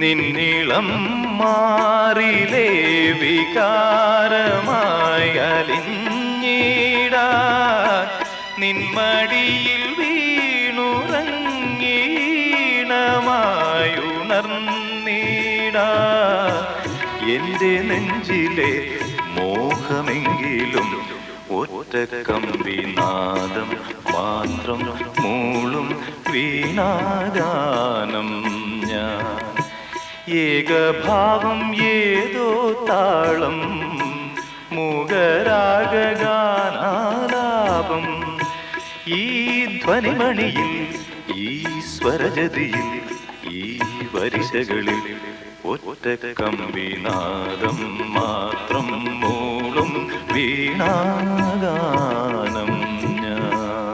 നിന്നിളം മാറിലേ വികാരമായി അലിഞ്ഞിടാൻ നിന്മടിയിൽ വീണുറങ്ങീണമായുണർന്നിടാൻ എന്റെ നെഞ്ചിലെ മോഹമെങ്കിലും ഒറ്റ കമ്പിനാദം മാത്രം മൂളും വീണാഗാനം ഞാൻ ഏകഭാവം ഏതോ താളം മൂകരാഗാനാലാപം ഈ ധ്വനിമണിയിൽ ഈ സ്വരജതിയിൽ ഈ വരിശകളിൽ ഒറ്റ കമ്പിനാദം മാത്രം മൂളും വീണാഗാനം.